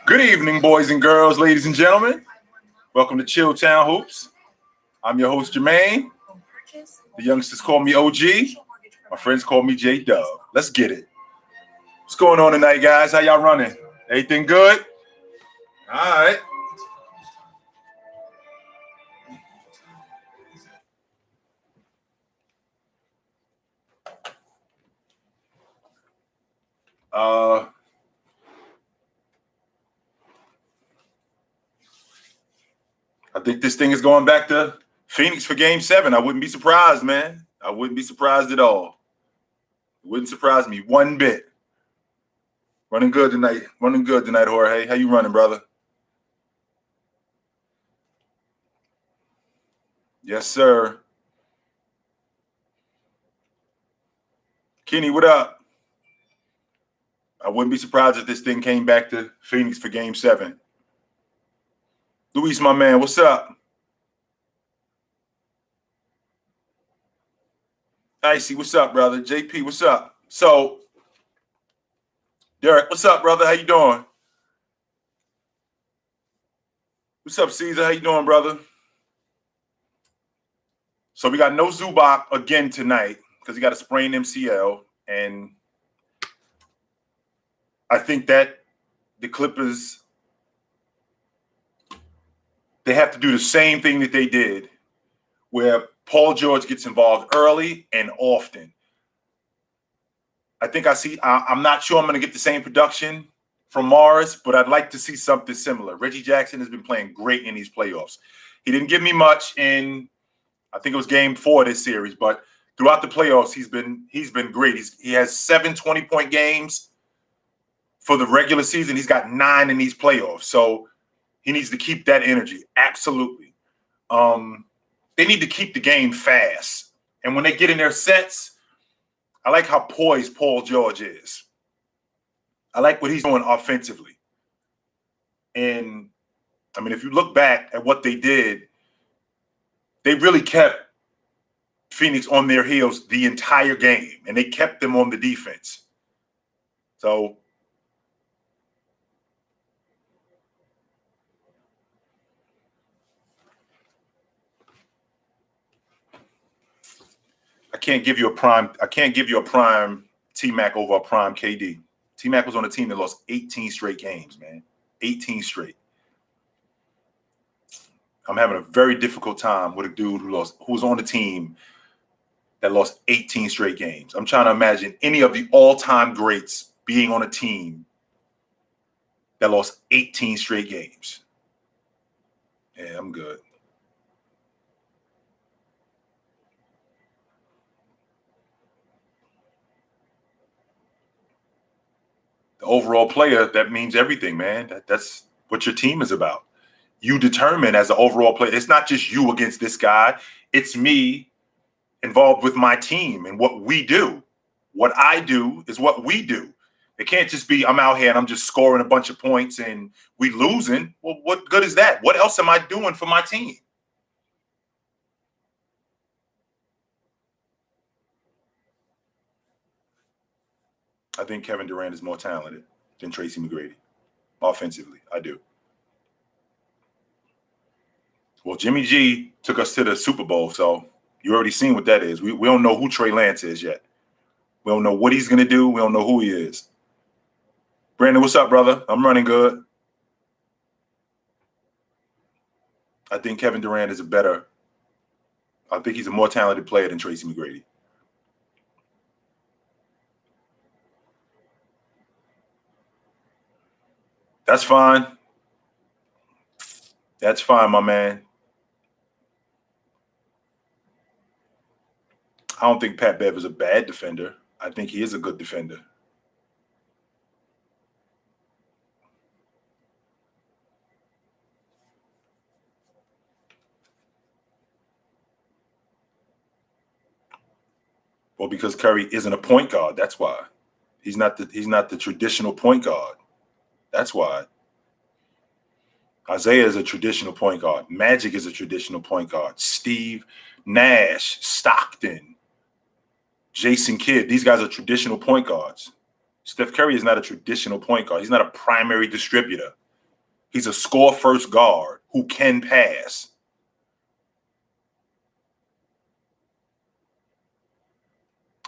Good evening, boys and girls, ladies and gentlemen. Welcome to Chill Town Hoops. I'm your host, Jermaine. The youngsters call me OG. My friends call me J-Dub. Let's get it. What's going on tonight, guys? How y'all running? Everything good? All right. I think this thing is going back to Phoenix for Game 7. I wouldn't be surprised, man. I wouldn't be surprised at all. It wouldn't surprise me one bit. Running good tonight, Jorge. How you running, brother? Yes, sir. Kenny, what up? I wouldn't be surprised if this thing came back to Phoenix for Game 7. Luis, my man, what's up? Icy, what's up, brother? JP, what's up? So, Derek, what's up, brother? How you doing? What's up, Caesar? How you doing, brother? So we got no Zubac again tonight because he got a sprained MCL, and I think that the Clippers, they have to do the same thing that they did, where Paul George gets involved early and often. I think I'm not sure I'm going to get the same production from Morris, but I'd like to see something similar. Reggie Jackson has been playing great in these playoffs. He didn't give me much in, I think it was Game 4 of this series, but throughout the playoffs, he's been great. He has 7 20-point games for the regular season. He's got 9 in these playoffs. So he needs to keep that energy. Absolutely. They need to keep the game fast. And when they get in their sets, I like how poised Paul George is. I like what he's doing offensively. And, I mean, if you look back at what they did, they really kept Phoenix on their heels the entire game, and they kept them on the defense. So, I can't give you a prime T-Mac over a prime KD. T-Mac was on a team that lost 18 straight games, man. 18 straight. I'm having a very difficult time with a dude who was on the team that lost 18 straight games. I'm trying to imagine any of the all-time greats being on a team that lost 18 straight games. Yeah, I'm good. The overall player, that means everything, man. That's what your team is about. You determine as an overall player. It's not just you against this guy. It's me involved with my team and what we do. What I do is what we do. It can't just be I'm out here and I'm just scoring a bunch of points and we losing. Well, what good is that? What else am I doing for my team? I think Kevin Durant is more talented than Tracy McGrady. Offensively, I do. Well, Jimmy G took us to the Super Bowl, so you already seen what that is. We don't know who Trey Lance is yet. We don't know what he's going to do. We don't know who he is. Brandon, what's up, brother? I'm running good. I think Kevin Durant is I think he's a more talented player than Tracy McGrady. That's fine. That's fine, my man. I don't think Pat Bev is a bad defender. I think he is a good defender. Well, because Curry isn't a point guard, that's why. He's not the traditional point guard. That's why. Isaiah is a traditional point guard. Magic is a traditional point guard. Steve Nash, Stockton, Jason Kidd. These guys are traditional point guards. Steph Curry is not a traditional point guard. He's not a primary distributor. He's a score-first guard who can pass.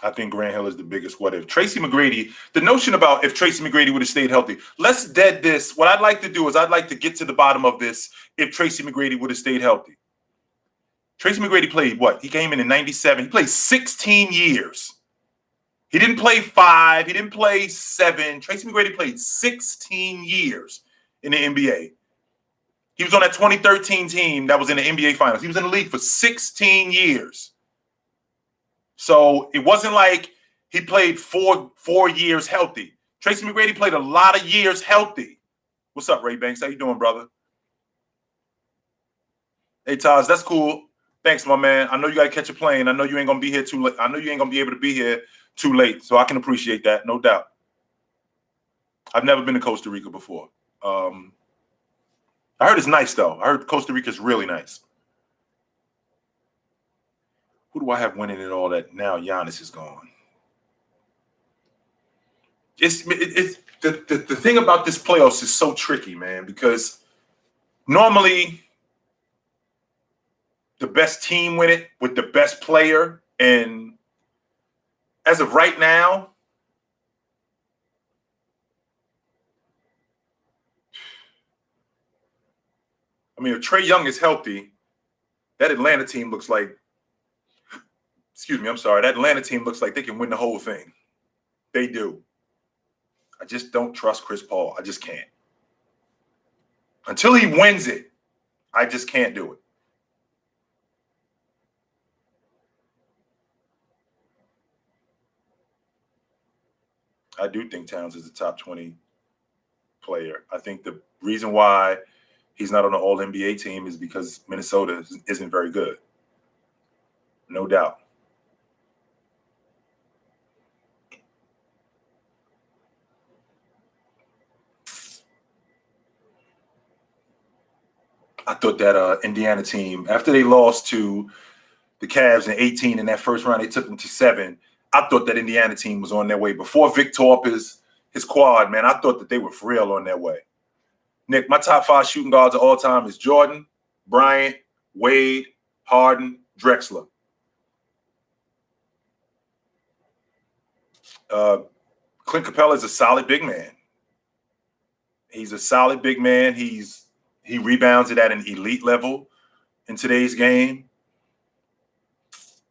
I think Grant Hill is the biggest what if. Tracy McGrady, the notion about if Tracy McGrady would have stayed healthy, let's dead this. What I'd like to do is I'd like to get to the bottom of this if Tracy McGrady would have stayed healthy. Tracy McGrady played what? He came in 97. He played 16 years. He didn't play 5. He didn't play 7. Tracy McGrady played 16 years in the NBA. He was on that 2013 team that was in the NBA Finals. He was in the league for 16 years. So it wasn't like he played four years healthy. Tracy McGrady played a lot of years healthy. What's up, Ray Banks? How you doing, brother? Hey, Taj, that's cool. Thanks, my man. I know you got to catch a plane. I know you ain't going to be here too late. I know you ain't going to be able to be here too late, so I can appreciate that, no doubt. I've never been to Costa Rica before. I heard it's nice, though. I heard Costa Rica is really nice. Who do I have winning it all that now Giannis is gone? It's the thing about this playoffs is so tricky, man, because normally the best team win it with the best player. And as of right now, I mean, if Trae Young is healthy, that Atlanta team looks like, that Atlanta team looks like they can win the whole thing. They do. I just don't trust Chris Paul. I just can't. Until he wins it, I just can't do it. I do think Towns is a top 20 player. I think the reason why he's not on the All-NBA team is because Minnesota isn't very good. No doubt. I thought that Indiana team, after they lost to the Cavs in 18 in that first round, they took them to 7. I thought that Indiana team was on their way. Before Vic tore up his quad, man, I thought that they were for real on their way. Nick, my top 5 shooting guards of all time is Jordan, Bryant, Wade, Harden, Drexler. Clint Capella is a solid big man. He's a solid big man. He rebounds it at an elite level in today's game.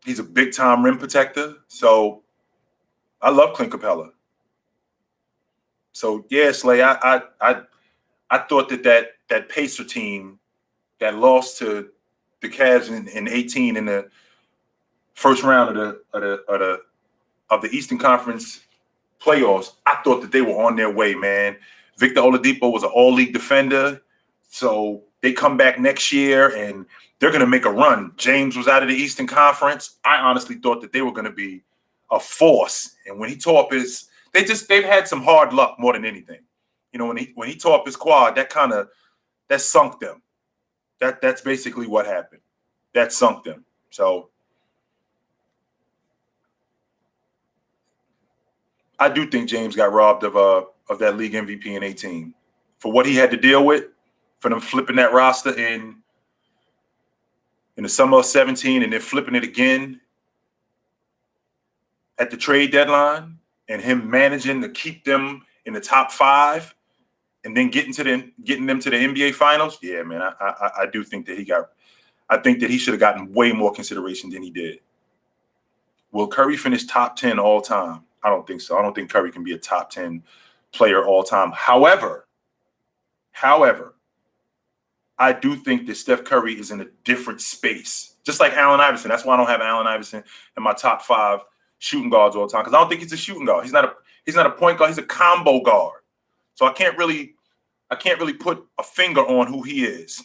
He's a big-time rim protector. So I love Clint Capella. So, yeah, Slay, I thought that Pacer team that lost to the Cavs in 18 in the first round of the Eastern Conference playoffs, I thought that they were on their way, man. Victor Oladipo was an all-league defender. So they come back next year and they're going to make a run. James was out of the Eastern Conference. I honestly thought that they were going to be a force. And when he tore up they've had some hard luck more than anything. You know, when he tore up his quad, that sunk them. That's basically what happened. That sunk them. So I do think James got robbed of that league MVP in 18 for what he had to deal with, for them flipping that roster in the summer of 17 and then flipping it again at the trade deadline, and him managing to keep them in the top 5 and then getting them to the NBA Finals. Yeah, man, I do think that I think that he should have gotten way more consideration than he did. Will Curry finish top 10 all time? I don't think so. I don't think Curry can be a top 10 player all time. However, I do think that Steph Curry is in a different space, just like Allen Iverson. That's why I don't have Allen Iverson in my top 5 shooting guards all the time, because I don't think he's a shooting guard. He's not a point guard. He's a combo guard. So I can't really put a finger on who he is.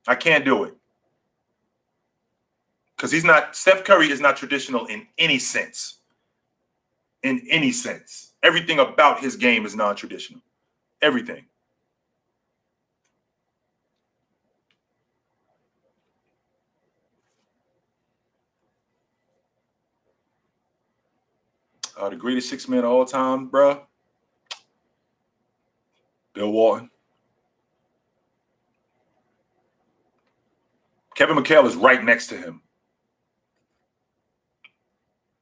I can't do it. Because Steph Curry is not traditional in any sense. In any sense. Everything about his game is non-traditional. Everything. The greatest six man of all time, bro. Bill Walton. Kevin McHale is right next to him.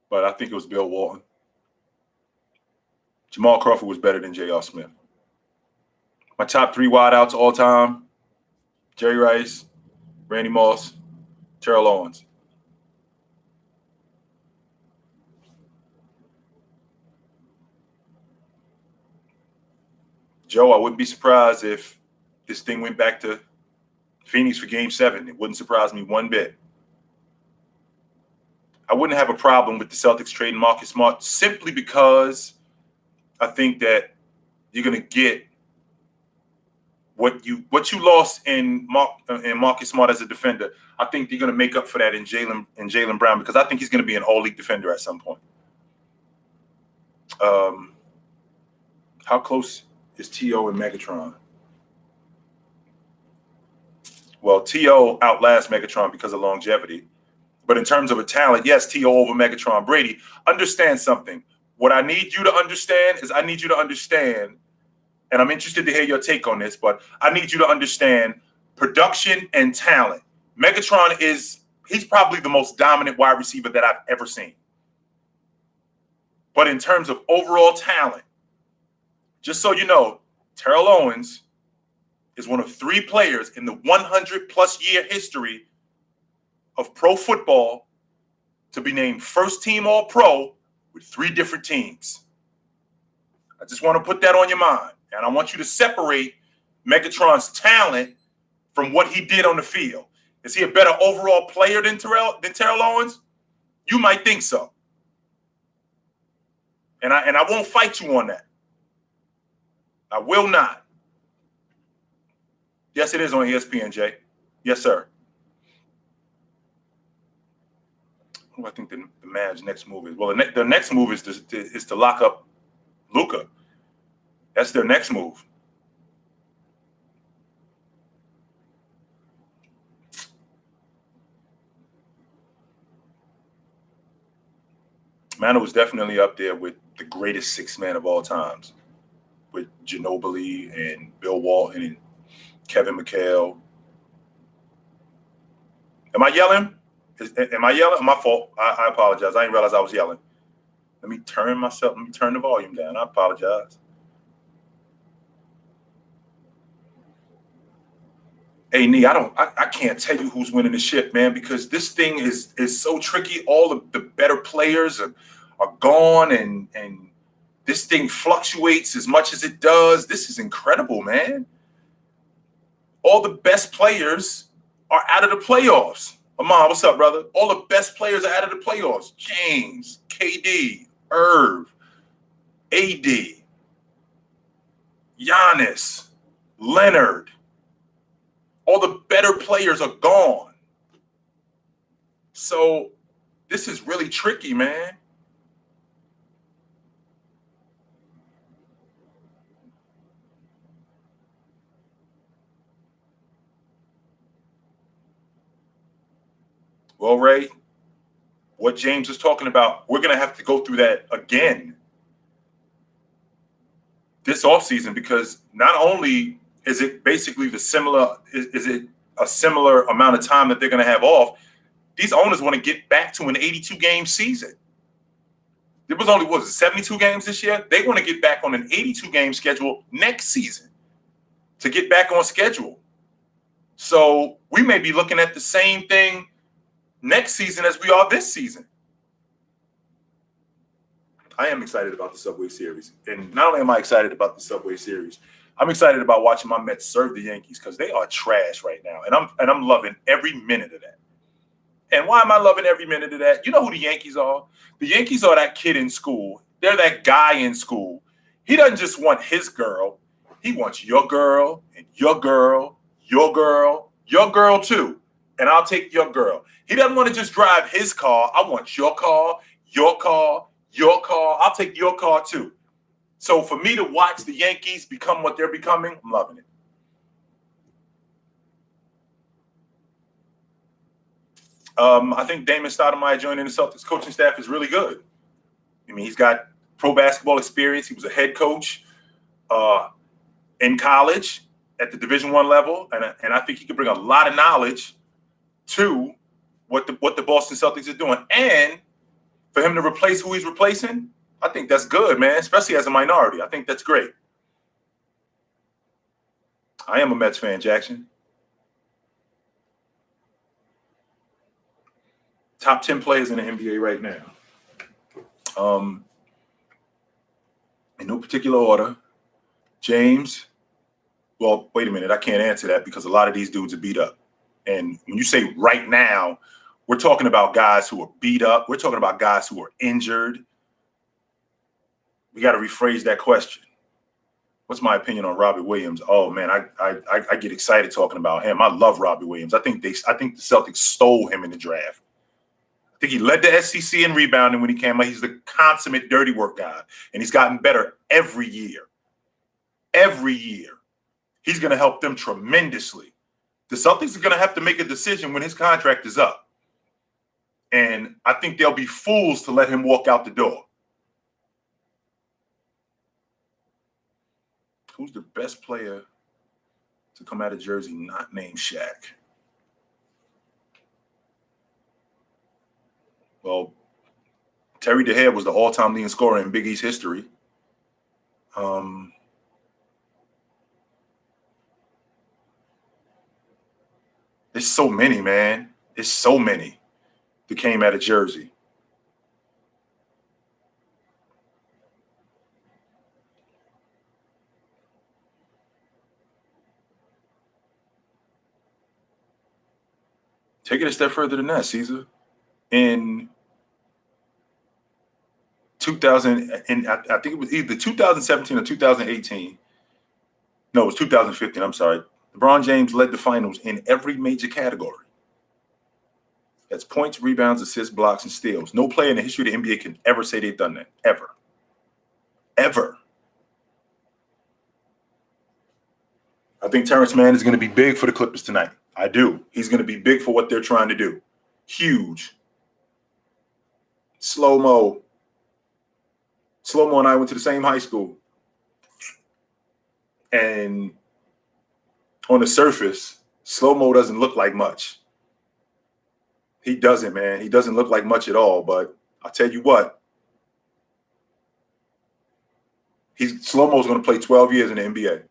But I think it was Bill Walton. Jamal Crawford was better than J.R. Smith. My top three wideouts all time: Jerry Rice, Randy Moss, Terrell Owens. Joe, I wouldn't be surprised if this thing went back to Phoenix for Game 7. It wouldn't surprise me one bit. I wouldn't have a problem with the Celtics trading Marcus Smart simply because I think that you're going to get what you lost in Marcus Smart as a defender. I think you're going to make up for that in Jaylen Brown, because I think he's going to be an all-league defender at some point. How close is T.O. and Megatron? Well, T.O. outlasts Megatron because of longevity. But in terms of a talent, yes, T.O. over Megatron. Brady, understand something. What I need you to understand is and I'm interested to hear your take on this, but I need you to understand production and talent. Megatron he's probably the most dominant wide receiver that I've ever seen. But in terms of overall talent, just so you know, Terrell Owens is one of three players in the 100-plus year history of pro football to be named first team All-Pro with three different teams. I just want to put that on your mind. And I want you to separate Megatron's talent from what he did on the field. Is he a better overall player than Terrell Owens? You might think so. And I won't fight you on that. I will not. Yes, it is on ESPN, Jay. Yes, sir. What do I think the Mavs' next move is? Well, the next move is to lock up Luka. That's their next move. Manu was definitely up there with the greatest six man of all times, with Ginobili and Bill Walton and Kevin McHale. Am I yelling? Am I yelling? My fault. I apologize. I didn't realize I was yelling. Let me turn the volume down. I apologize. Hey, Nee, I can't tell you who's winning the ship, man, because this thing is so tricky. All of the better players are gone, and this thing fluctuates as much as it does. This is incredible, man. All the best players are out of the playoffs. Amon, what's up, brother? All the best players are out of the playoffs. James, KD, Irv, AD, Giannis, Leonard. All the better players are gone. So this is really tricky, man. Well, Ray, what James is talking about, we're going to have to go through that again this offseason, because not only is it basically is it a similar amount of time that they're going to have off, these owners want to get back to an 82-game season. There was only, 72 games this year? They want to get back on an 82-game schedule next season to get back on schedule. So we may be looking at the same thing next season as we are this season. I am excited about the Subway Series. And not only am I excited about the Subway Series, I'm excited about watching my Mets serve the Yankees, because they are trash right now. And I'm loving every minute of that. And why am I loving every minute of that? You know who the Yankees are? The Yankees are that kid in school. They're that guy in school. He doesn't just want his girl. He wants your girl and your girl, your girl, your girl too. And I'll take your girl. He doesn't want to just drive his car. I want your car, your car, your car. I'll take your car too. So for me to watch the Yankees become what they're becoming, I'm loving it. I think Damon Stoudemire joining the Celtics coaching staff is really good. I mean, he's got pro basketball experience. He was a head coach in college at the Division I level, and I think he could bring a lot of knowledge to what the Boston Celtics are doing. And for him to replace who he's replacing, I think that's good, man, especially as a minority. I think that's great. I am a Mets fan, Jackson. Top 10 players in the NBA right now. In no particular order. James. Well, wait a minute. I can't answer that because a lot of these dudes are beat up. And when you say right now, we're talking about guys who are beat up. We're talking about guys who are injured. We got to rephrase that question. What's my opinion on Robbie Williams? Oh man, I get excited talking about him. I love Robbie Williams. I think the Celtics stole him in the draft. I think he led the SEC in rebounding when he came out. He's the consummate dirty work guy, and he's gotten better every year. Every year, he's going to help them tremendously. The Celtics are going to have to make a decision when his contract is up, and I think they'll be fools to let him walk out the door. Who's the best player to come out of Jersey not named Shaq? Well, Terry DeHare was the all-time leading scorer in Big East history. There's so many, man. There's so many that came out of Jersey. Take it a step further than that, Caesar. In 2000, and I think it was either 2017 or 2018. No, it was 2015. I'm sorry. LeBron James led the finals in every major category. That's points, rebounds, assists, blocks, and steals. No player in the history of the NBA can ever say they've done that. Ever. Ever. I think Terrence Mann is going to be big for the Clippers tonight. I do. He's going to be big for what they're trying to do. Huge. Slow-mo. Slow-mo and I went to the same high school. And on the surface, Slow-mo doesn't look like much. He doesn't, man. He doesn't look like much at all. But I'll tell you what. Slow-mo's going to play 12 years in the NBA.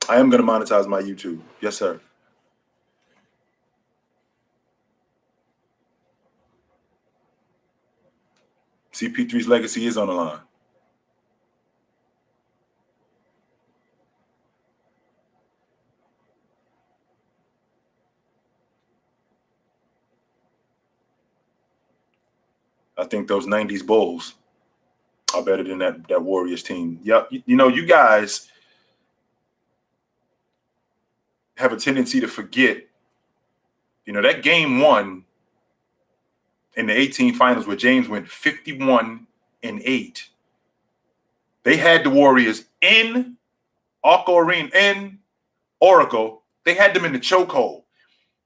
I am going to monetize my YouTube. Yes, sir. CP3's legacy is on the line. I think those 90s Bulls are better than that Warriors team. Yeah, you guys have a tendency to forget, that game one in the 18 finals where James went 51-8. They had the Warriors in Oracle. They had them in the chokehold.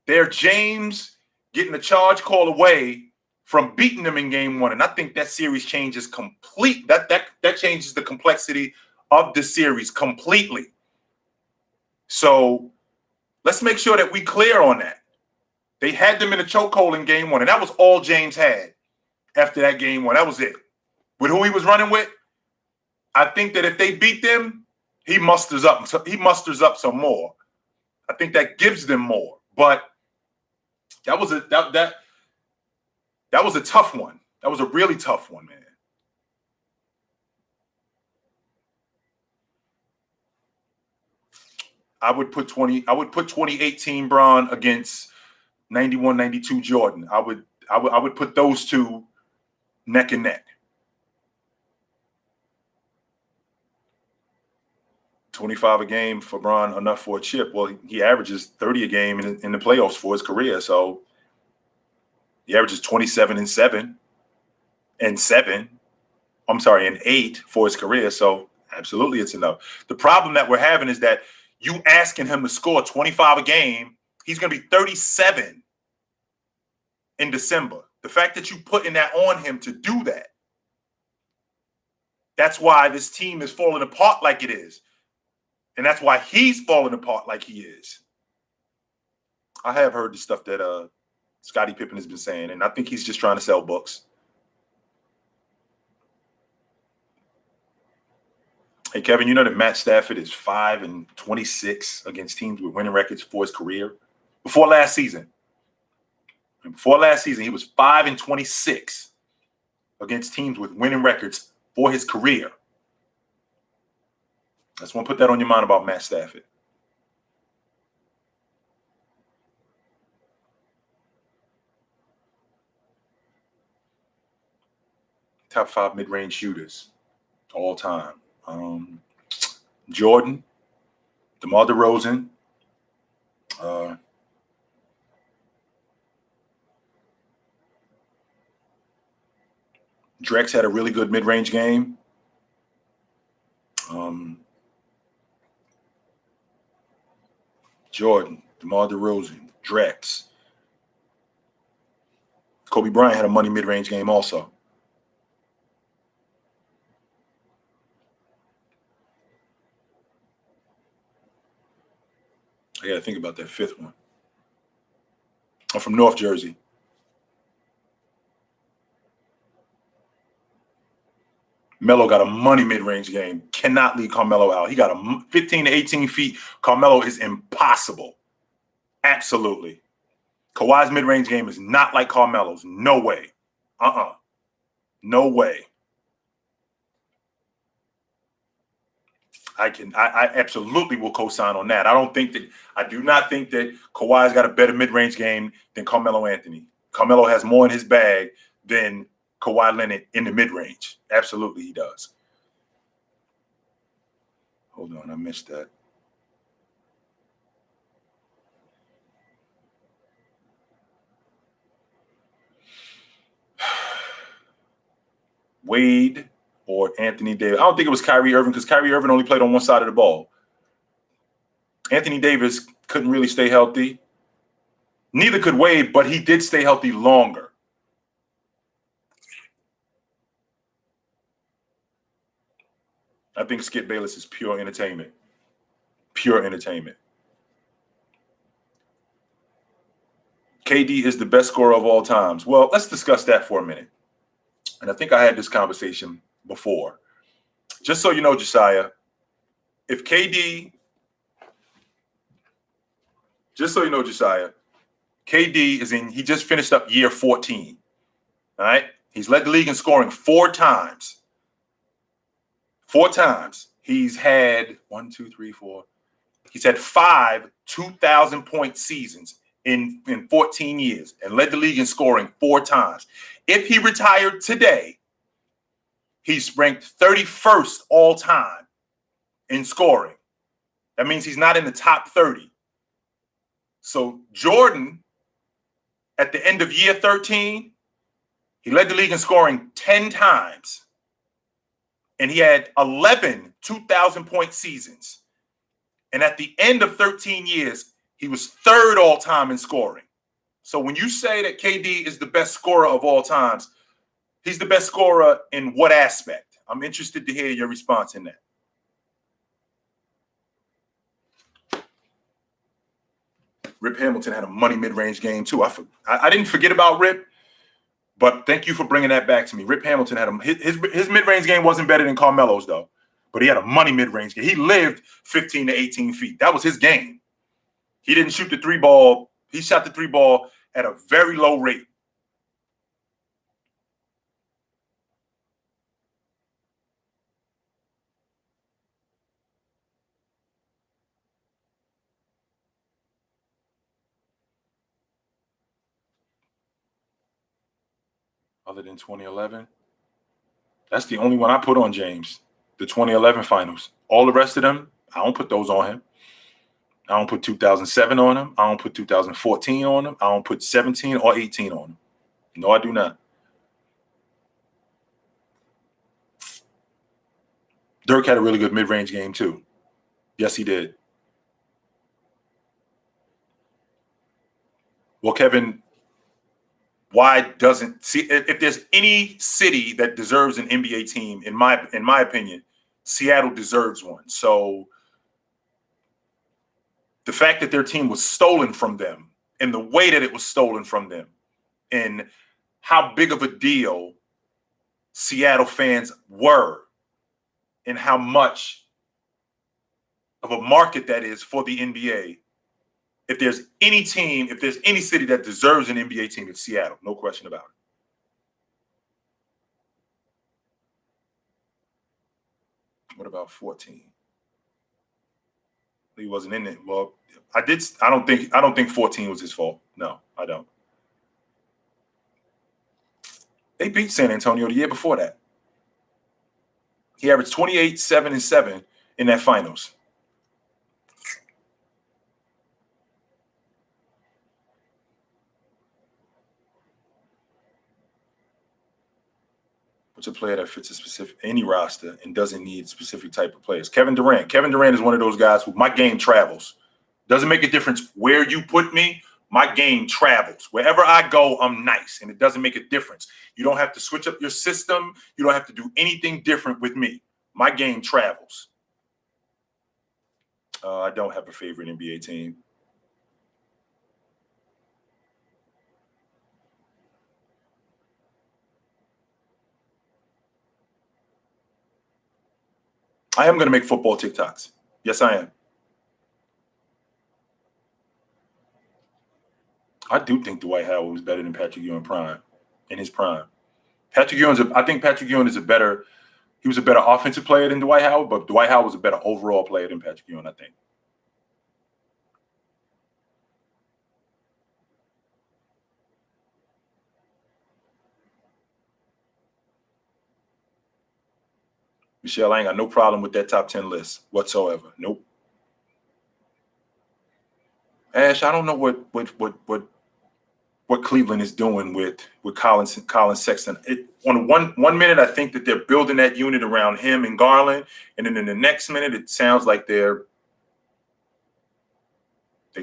They're James getting a charge call away from beating them in game one. And I think that series changes that changes the complexity of the series completely. So let's make sure that we clear on that. They had them in a chokehold in game one, and that was all James had after that game one. That was it. With who he was running with, I think that if they beat them, he musters up some more. I think that gives them more. But that was a tough one. That was a really tough one, man. I would put 2018 Bron against 91-92 Jordan. I would put those two neck and neck. 25 a game for Bron, enough for a chip. Well, he averages 30 a game in the playoffs for his career. So he averages 27-7 and 8 for his career. So absolutely it's enough. The problem that we're having is that you asking him to score 25 a game, he's going to be 37 in December. The fact that you putting that on him to do that. That's why this team is falling apart like it is. And that's why he's falling apart like he is. I have heard the stuff that Scottie Pippen has been saying, and I think he's just trying to sell books. Hey, Kevin, you know that Matt Stafford is 5-26 against teams with winning records for his career? Before last season, he was 5-26 against teams with winning records for his career. I just want to put that on your mind about Matt Stafford. Top 5 mid-range shooters all time. Jordan, DeMar DeRozan, Drex had a really good mid-range game. Jordan, DeMar DeRozan, Drex. Kobe Bryant had a money mid-range game also. I got to think about that fifth one. I'm from North Jersey. Melo got a money mid-range game. Cannot leave Carmelo out. He got a 15 to 18 feet. Carmelo is impossible. Absolutely. Kawhi's mid-range game is not like Carmelo's. No way. No way. I absolutely will co-sign on that. I do not think that Kawhi's got a better mid-range game than Carmelo Anthony. Carmelo has more in his bag than Kawhi Leonard in the mid-range. Absolutely, he does. Hold on, I missed that. Wade or Anthony Davis. I don't think it was Kyrie Irving because Kyrie Irving only played on one side of the ball. Anthony Davis couldn't really stay healthy. Neither could Wade, but he did stay healthy longer. I think Skip Bayless is pure entertainment. Pure entertainment. KD is the best scorer of all times. Well, let's discuss that for a minute. And I think I had this conversation before. Just so you know, Josiah, if KD, KD he just finished up year 14. All right? He's led the league in scoring 4 times. 4 times. He's had 4. He's had 5 2,000-point seasons in 14 years and led the league in scoring 4 times. If he retired today, he's ranked 31st all time in scoring. That means he's not in the top 30. So Jordan, at the end of year 13, he led the league in scoring 10 times. And he had 11 2,000-point seasons. And at the end of 13 years, he was 3rd all time in scoring. So when you say that KD is the best scorer of all times, he's the best scorer in what aspect? I'm interested to hear your response in that. Rip Hamilton had a money mid-range game too. I didn't forget about Rip, but thank you for bringing that back to me. Rip Hamilton had his mid-range game wasn't better than Carmelo's though, but he had a money mid-range game. He lived 15 to 18 feet. That was his game. He didn't shoot the 3 ball. He shot the 3 ball at a very low rate. Other than 2011, that's the only one I put on James. The 2011 finals. All the rest of them, I don't put those on him. I don't put 2007 on him. I don't put 2014 on him. I don't put 17 or 18 on him. No, I do not. Dirk had a really good mid-range game too. Yes, he did. Well, Kevin, why doesn't see if there's any city that deserves an NBA team, in my opinion, Seattle deserves one. So the fact that their team was stolen from them and the way that it was stolen from them and how big of a deal Seattle fans were and how much of a market that is for the NBA. If there's any team, if there's any city that deserves an NBA team, it's Seattle. No question about it. What about 14? He wasn't in it. Well, I don't think 14 was his fault. No, I don't. They beat San Antonio the year before that. He averaged 28, 7, and 7 in that finals. What's a player that fits any roster and doesn't need specific type of players? Kevin Durant. Kevin Durant is one of those guys who my game travels. Doesn't make a difference where you put me. My game travels. Wherever I go, I'm nice, and it doesn't make a difference. You don't have to switch up your system. You don't have to do anything different with me. My game travels. I don't have a favorite NBA team. I am going to make football TikToks. Yes, I am. I do think Dwight Howard was better than Patrick Ewing in his prime. I think Patrick Ewing is he was a better offensive player than Dwight Howard, but Dwight Howard was a better overall player than Patrick Ewing, I think. Michelle, I ain't got no problem with that top 10 list whatsoever. Nope. Ash, I don't know what Cleveland is doing with Colin Sexton. On one minute, I think that they're building that unit around him and Garland, and then in the next minute, it sounds like they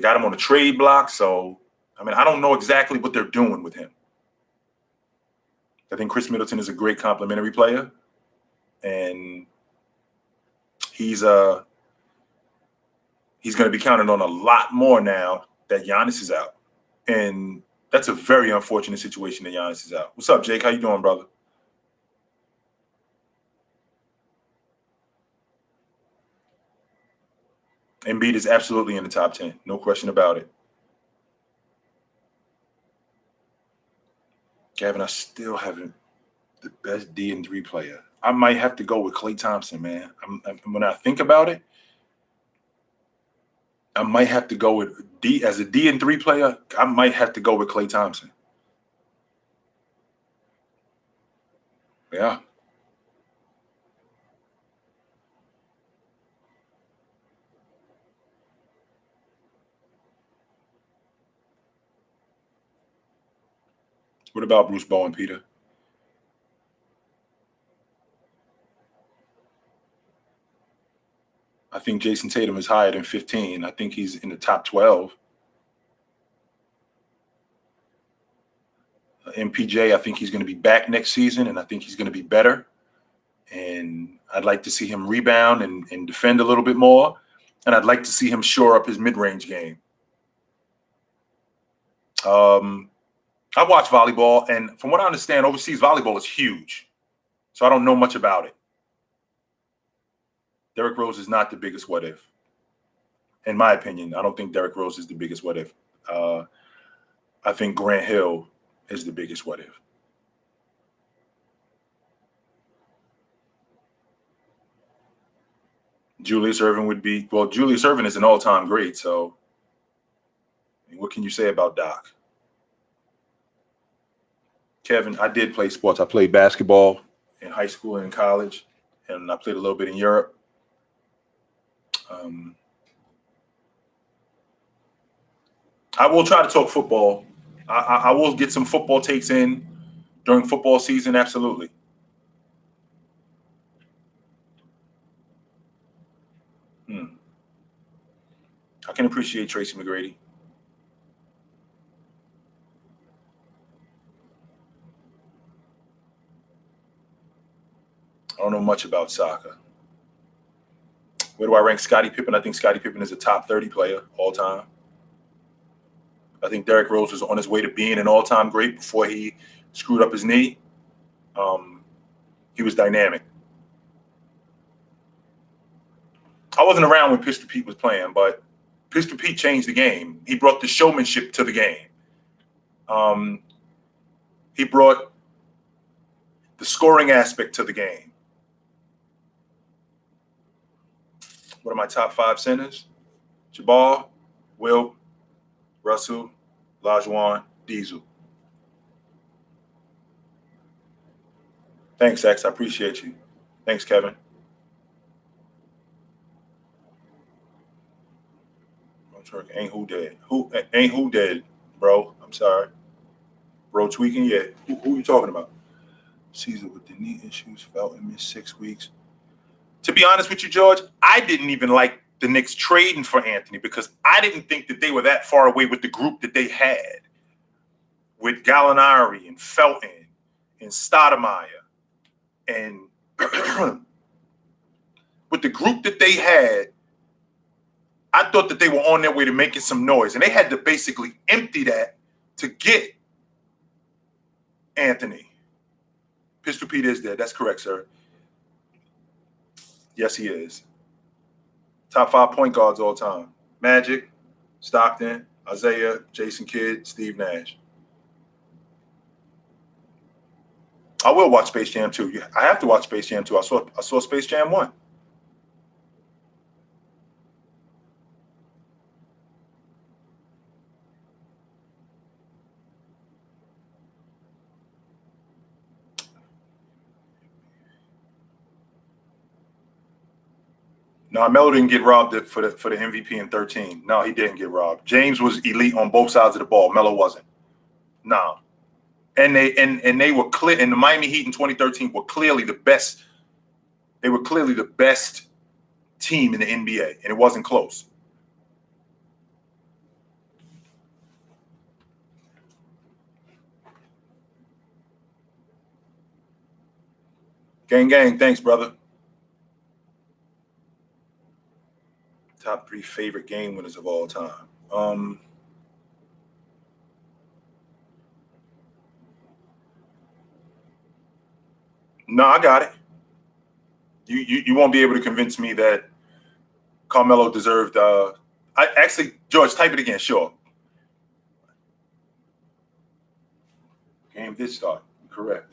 got him on a trade block. So, I mean, I don't know exactly what they're doing with him. I think Chris Middleton is a great complementary player, and he's going to be counted on a lot more now that Giannis is out, and that's a very unfortunate situation that Giannis is out. What's up, Jake? How you doing, brother? Embiid is absolutely in the top 10. No question about it. Gavin, I still haven't the best D&3 player. I might have to go with Klay Thompson, man. When I think about it, I might have to go with as a D&3 player. I might have to go with Klay Thompson. Yeah. What about Bruce Bowen, Peter? I think Jason Tatum is higher than 15. I think he's in the top 12. MPJ, I think he's going to be back next season, and I think he's going to be better. And I'd like to see him rebound and defend a little bit more. And I'd like to see him shore up his mid-range game. I watch volleyball, and from what I understand, overseas volleyball is huge. So I don't know much about it. Derrick Rose is not the biggest what if. In my opinion, I don't think Derrick Rose is the biggest what if. I think Grant Hill is the biggest what if. Julius Erving is an all-time great, so what can you say about Doc? Kevin, I did play sports. I played basketball in high school and in college, and I played a little bit in Europe. I will try to talk football. I will get some football takes in during football season, absolutely. I can appreciate Tracy McGrady. don't know much about soccer. Where do I rank Scottie Pippen? I think Scottie Pippen is a top 30 player all time. I think Derrick Rose was on his way to being an all-time great before he screwed up his knee. He was dynamic. I wasn't around when Pistol Pete was playing, but Pistol Pete changed the game. He brought the showmanship to the game. He brought the scoring aspect to the game. What are my top 5 centers? Jabbar, Wilt, Russell, Lajuan, Diesel. Thanks, X. I appreciate you. Thanks, Kevin. Ain't who dead, bro? I'm sorry. Bro tweaking? Yeah. Who you talking about? Caesar with the knee issues, felt and missed 6 weeks. To be honest with you, George, I didn't even like the Knicks trading for Anthony because I didn't think that they were that far away with the group that they had with Gallinari and Felton and Stoudemire and with the group that they had. I thought that they were on their way to making some noise, and they had to basically empty that to get Anthony. Pistol Pete is dead. That's correct, sir. Yes, he is. Top 5 point guards all time. Magic, Stockton, Isaiah, Jason Kidd, Steve Nash. I will watch Space Jam 2. I have to watch Space Jam 2. I saw Space Jam 1. No, Melo didn't get robbed for the MVP in 13. No, he didn't get robbed. James was elite on both sides of the ball. Melo wasn't. No. And they were clear, and the Miami Heat in 2013 were clearly the best. They were clearly the best team in the NBA, and it wasn't close. Gang, thanks, brother. Top 3 favorite game winners of all time. No, I got it. You won't be able to convince me that Carmelo deserved. George, type it again. Sure. Game did start. Correct.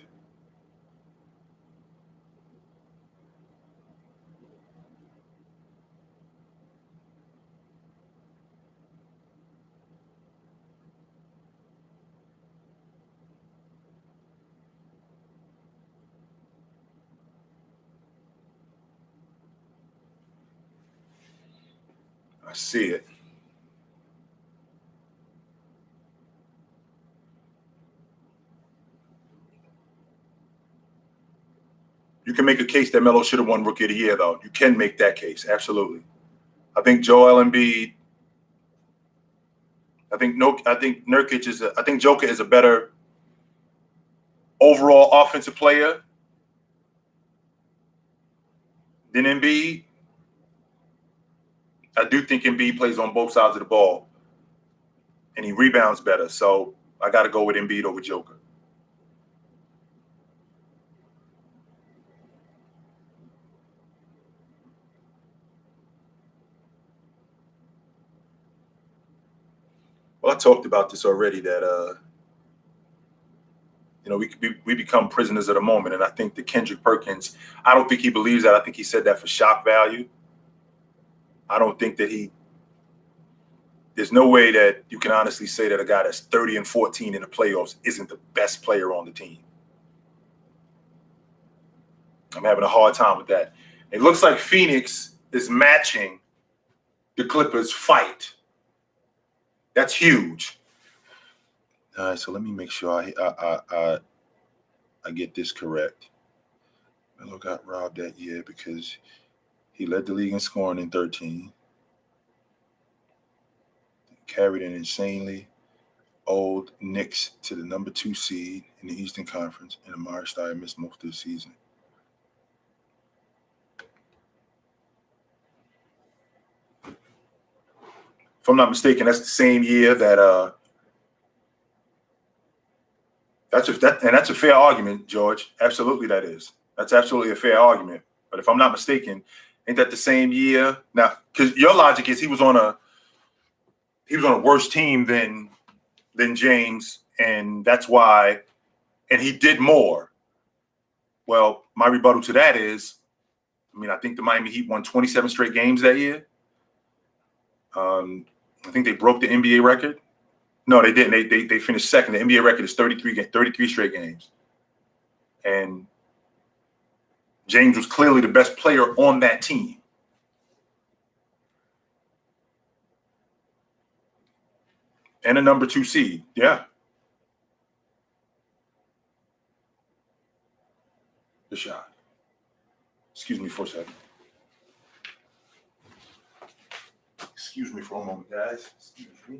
I see it. You can make a case that Melo should have won Rookie of the Year, though. You can make that case, absolutely. I think Joel Embiid. I think Nurkic is. I think Joker is a better overall offensive player than Embiid. I do think Embiid plays on both sides of the ball, and he rebounds better. So I got to go with Embiid over Joker. Well, I talked about this already. That we become prisoners of the moment, and I think that Kendrick Perkins. I don't think he believes that. I think he said that for shock value. I don't think that there's no way that you can honestly say that a guy that's 30 and 14 in the playoffs isn't the best player on the team. I'm having a hard time with that. It looks like Phoenix is matching the Clippers' fight. That's huge. All right, so let me make sure I get this correct. Melo got robbed that year because he led the league in scoring in 13. Carried an insanely old Knicks to the number 2 seed in the Eastern Conference, and Amari Stoudemire missed most of the season. If I'm not mistaken, that's the same year that that's a fair argument, George. Absolutely, that is. That's absolutely a fair argument. But if I'm not mistaken, ain't that the same year? Now, because your logic is he was on a worse team than James, and that's why, and he did more. Well, my rebuttal to that is, I mean, I think the Miami Heat won 27 straight games that year. I think they broke the NBA record. No, they didn't. They finished second. The NBA record is 33 straight games. And James was clearly the best player on that team. And a number 2 seed. Yeah. The shot. Excuse me for a second. Excuse me for a moment, guys. Excuse me.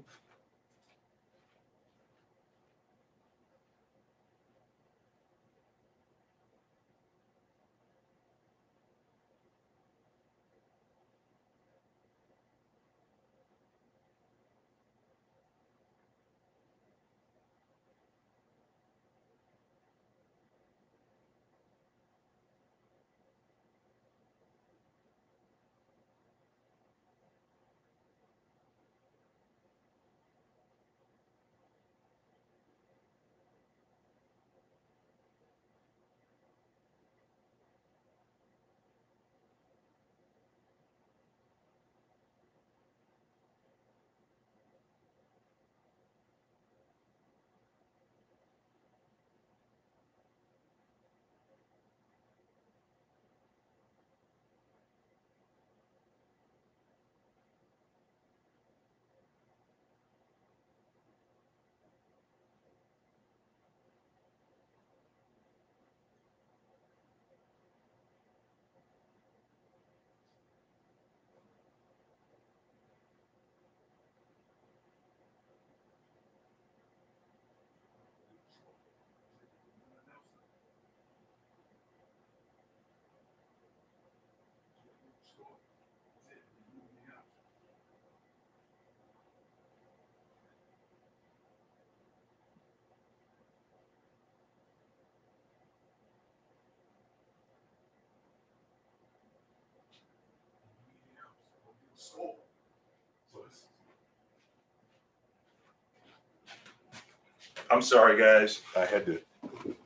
I'm sorry, guys. I had to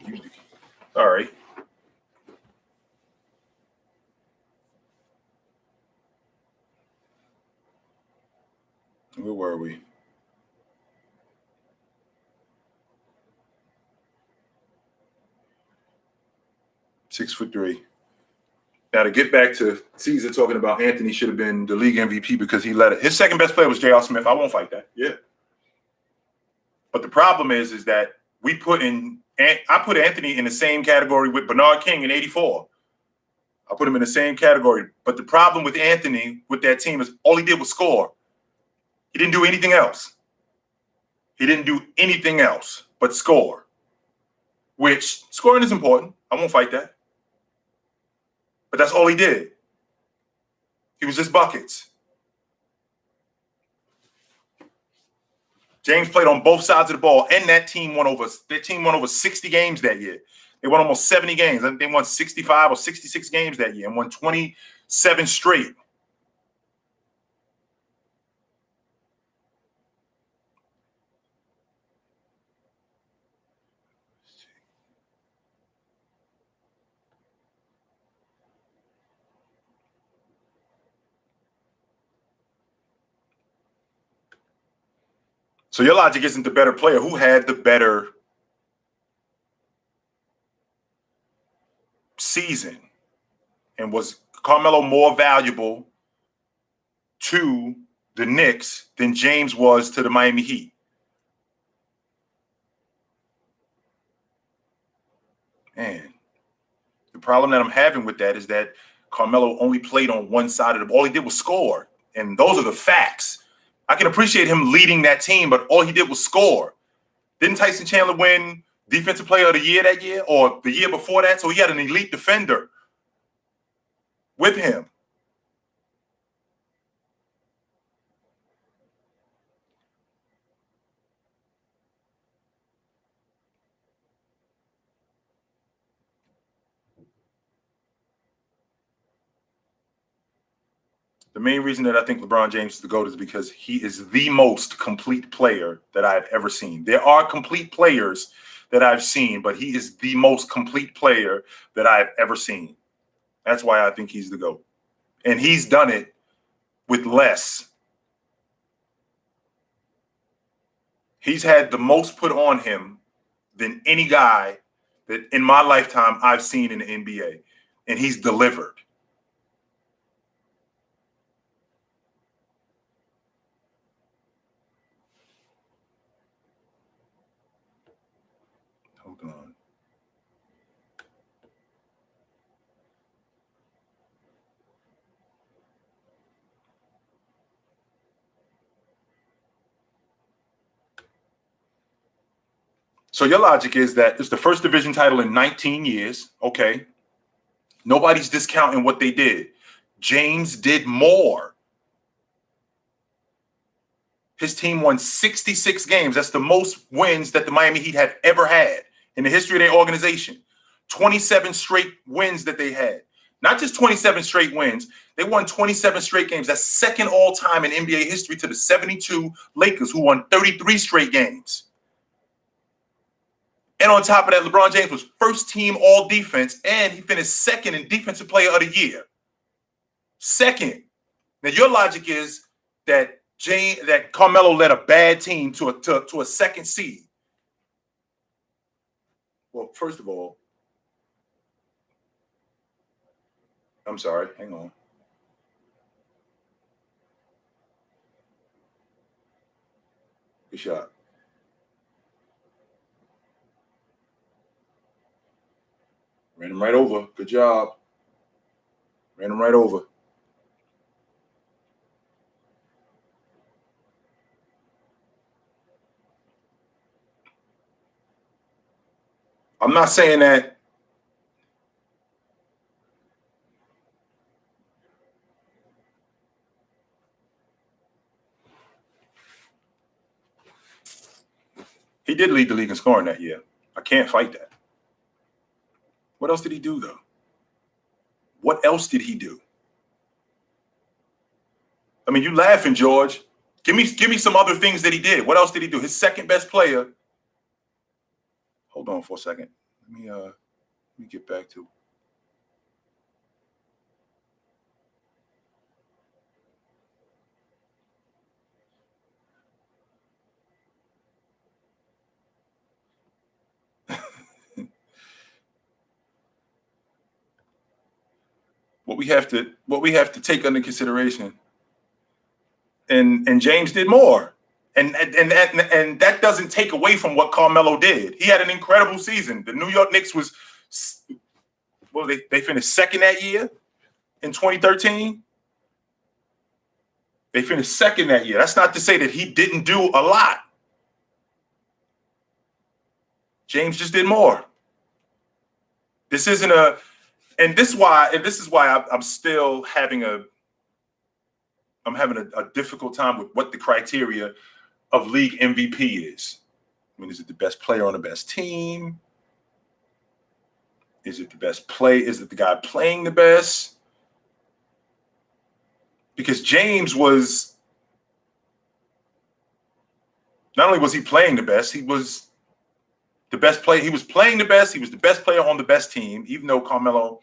use the key. All right. Where were we? $6'3". Now to get back to Caesar talking about Anthony should have been the league MVP because he led it. His second best player was J.R. Smith. I won't fight that. Yeah. But the problem is that I put Anthony in the same category with Bernard King in '84. I put him in the same category. But the problem with Anthony with that team is all he did was score. He didn't do anything else. He didn't do anything else but score, which scoring is important. I won't fight that. But that's all he did. He was just buckets. James played on both sides of the ball, and that team won over 60 games that year. They won almost 70 games. I think they won 65 or 66 games that year and won 27 straight. So your logic isn't the better player. Who had the better season? And was Carmelo more valuable to the Knicks than James was to the Miami Heat? Man, the problem that I'm having with that is that Carmelo only played on one side of the ball. All he did was score. And those are the facts. I can appreciate him leading that team, but all he did was score. Didn't Tyson Chandler win Defensive Player of the Year that year or the year before that? So he had an elite defender with him. The main reason that I think LeBron James is the GOAT is because he is the most complete player that I've ever seen. There are complete players that I've seen, but he is the most complete player that I've ever seen. That's why I think he's the GOAT. And he's done it with less. He's had the most put on him than any guy that in my lifetime I've seen in the NBA. And he's delivered. Hold on. So your logic is that it's the first division title in 19 years. Okay. Nobody's discounting what they did. James did more. His team won 66 games. That's the most wins that the Miami Heat have ever had in the history of their organization. 27 straight wins that they had. Not just 27 straight wins. They won 27 straight games. That's second all time in NBA history to the 72 Lakers, who won 33 straight games. And on top of that, LeBron James was first team all defense, and he finished second in defensive player of the year. Second. Now, your logic is that Carmelo led a bad team to a second seed. Well, first of all, I'm sorry. Hang on. Good shot. Ran him right over. Good job. Ran him right over. I'm not saying that he did lead the league in scoring that year. I can't fight that. What else did he do, though? What else did he do? I mean, you laughing, George. Give me some other things that he did. What else did he do? His second best player. Hold on for a second. Let me get back to. What we have to take under consideration. And James did more. And that doesn't take away from what Carmelo did. He had an incredible season. The New York Knicks was, well, they finished second that year in 2013. They finished second that year. That's not to say that he didn't do a lot. James just did more. This isn't a, and this is why I'm still having a difficult time with what the criteria of league MVP is. I mean, is it the best player on the best team? Is it the best play? Is it the guy playing the best? Because James was, not only was he playing the best, he was the best player. He was playing the best. He was the best player on the best team, even though Carmelo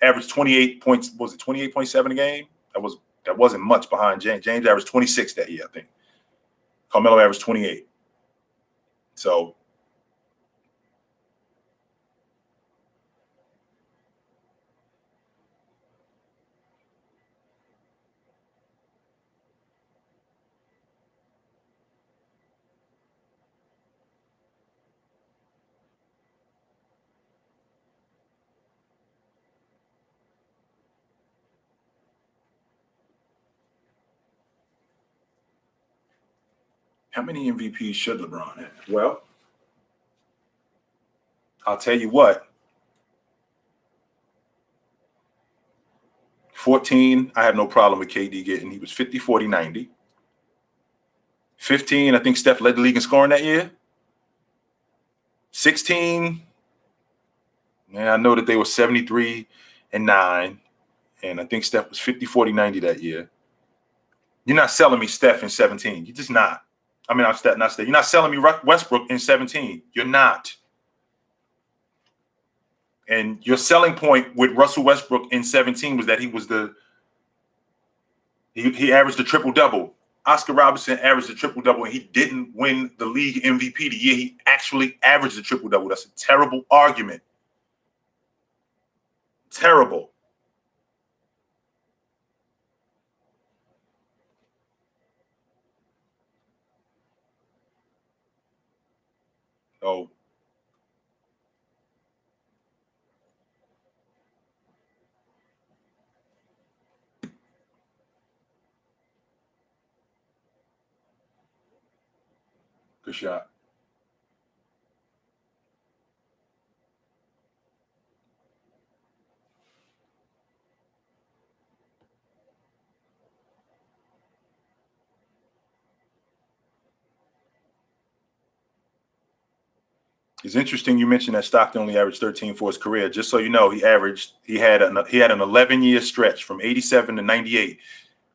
averaged 28 points. Was it 28.7 a game? That wasn't much behind James. James averaged 26 that year, I think. Carmelo averaged 28. So how many MVPs should LeBron have? Well, I'll tell you what. 14, I have no problem with KD getting. He was 50, 40, 90. 15, I think Steph led the league in scoring that year. 16, yeah, I know that they were 73 and 9. And I think Steph was 50, 40, 90 that year. You're not selling me Steph in 17. You're just not. I mean, I'm Steph, not Steph. You're not selling me Westbrook in 17. You're not. And your selling point with Russell Westbrook in 17 was that he was he averaged a triple-double. Oscar Robertson averaged a triple-double, and he didn't win the league MVP the year he actually averaged a triple-double. That's a terrible argument. Terrible. Oh. Good shot. It's interesting you mentioned that Stockton only averaged 13 for his career. Just so you know, he had an 11-year stretch from 87 to 98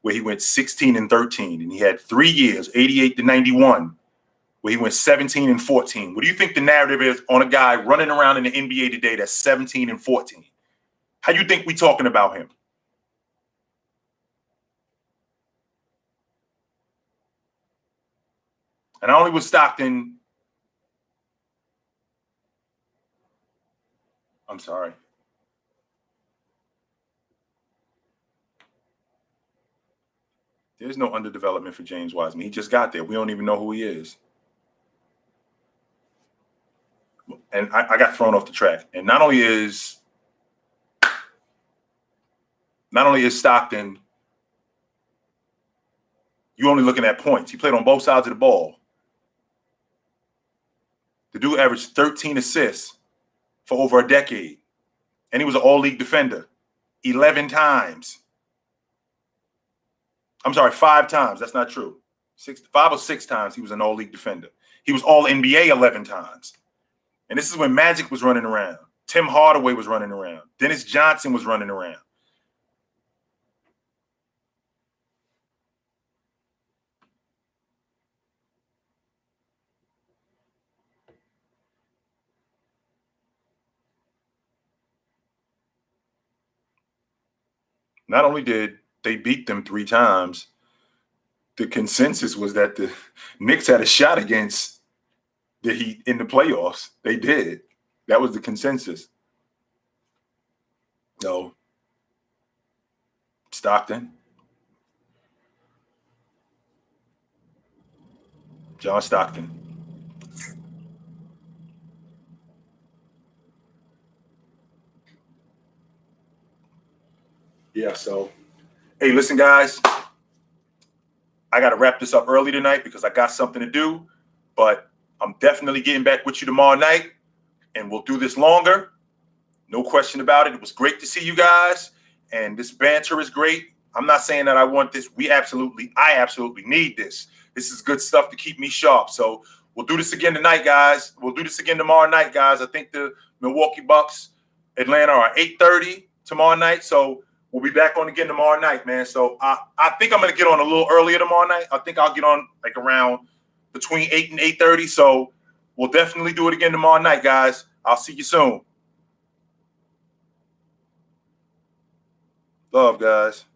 where he went 16 and 13, and he had 3 years, 88 to 91, where he went 17 and 14. What do you think the narrative is on a guy running around in the NBA today that's 17 and 14? How do you think we talking about him? And not only was Stockton, I'm sorry. There's no underdevelopment for James Wiseman. He just got there. We don't even know who he is. And I got thrown off the track. And not only is Stockton, you're only looking at points. He played on both sides of the ball. The dude averaged 13 assists for over a decade. And he was an all-league defender 11 times. I'm sorry, 5 times. That's not true. 5 or 6 times he was an all-league defender. He was all-NBA 11 times. And this is when Magic was running around. Tim Hardaway was running around. Dennis Johnson was running around. Not only did they beat them 3 times, the consensus was that the Knicks had a shot against the Heat in the playoffs. They did. That was the consensus. No. Stockton. John Stockton. Yeah, so, hey, listen, guys. I got to wrap this up early tonight because I got something to do. But I'm definitely getting back with you tomorrow night, and we'll do this longer. No question about it. It was great to see you guys, and this banter is great. I'm not saying that I want this. I absolutely need this. This is good stuff to keep me sharp. So we'll do this again tonight, guys. We'll do this again tomorrow night, guys. I think the Milwaukee Bucks, Atlanta are 8:30 tomorrow night. So we'll be back on again tomorrow night, man. So I think I'm going to get on a little earlier tomorrow night. I think I'll get on like around between 8 and 8:30. So we'll definitely do it again tomorrow night, guys. I'll see you soon. Love, guys.